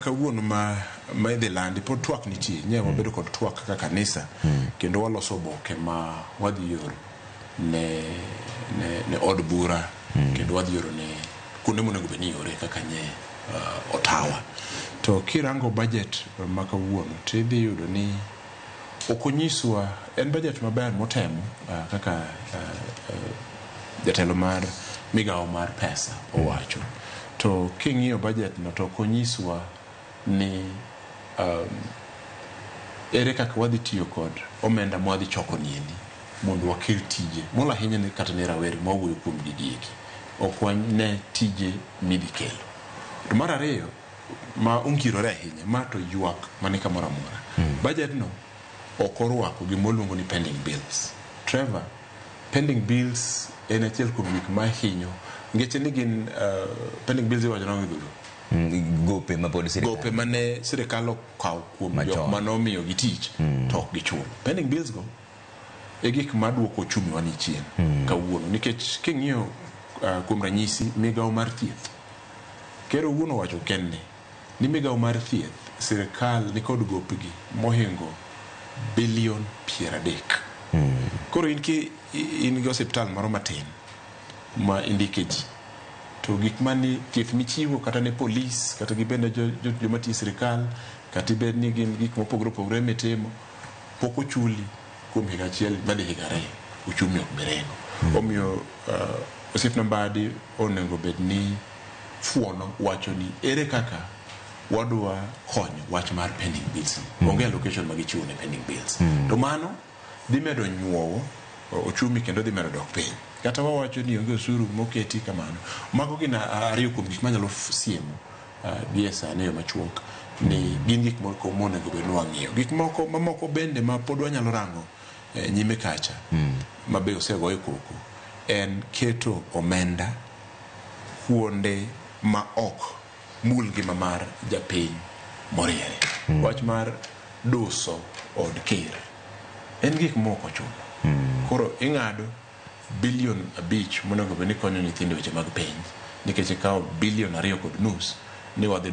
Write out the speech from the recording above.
kawuono ma idhi landi pod twak nitie nye wabedo kod twak kaka kanisa kendo waloso oboke ma wadhi yoro ne od bura kendo wadhi yoro ne kuonde monego bed ni yore kaka nye Ottawa. To kirango budget ma kawuono tidhi yudo ni okonyiswa en budget maber motemo kaka jatelo mar migawo mar pesa owacho. To king'iyo budget no to okonyiswa ni ere kaka wadhi tiyo kod omenda ma wadhi choko niendi mondo wakel tije mola ahinya ni kata ne rawere ma wuoyo kuom gigieki ok wane tije midhi kelo. To mar ariyo ma ongirore ahinya ma to ywak mani kamoro amora budget no ok orwako gimoluongo ni pending bills. Trevor, pending bills en achiel kuom gik ma hinyo ngeche ni gin pending bills iwacho nang'o gope ma pod sirikal gope mane sirikal okawo kuom jok manomiyo gi tich to ok gichulo. Pending bills go e gik maduoko uchumi wa ni chien kawuono nikech king'iyo kuom ranyisi migawo mar thieth kero wuono wacho kende ni migawo mar thieth sirikal ni kod gopgi mohingo bilion 30. Koro in gi osiptal moro matin ma indike ji to gik mani thieth michiwo kata ne polis kata gibende joma tiyo sirikal kata bed ni gin gik mopogore opogore mitimo pok ochuli kuom higa achiel madhi higa ariyo uchumi ok birengo. Omiyo osiepna Mbadi onego bed ni fuono wacho ni ere kaka wadwa konyo wach mar pending bills. Onge allocation magichiwo ne pending bills. To mano dhi medo nyuowo uchumi kendo dhi medo dok piny. Kata wawacho ni onge osuru moketi kamano. Mago gin ariyo kuom gik manyalo siemo gie sani yo machuok ni gin gik moko monego bed ni wang'iyo. Gik moko mamoko bende ma pod wanyalo rango nyime kacha mabe osegoyo koko en keto omenda kuonde ma ok mul ngima mar japiny moriere. Wach mar duso od ker en gik moko chuno. Koro ing'ado bilion 5 monego bed ni konyo nyithindo weche mag piny nikech ikawo bilion 2.5 ni wadhi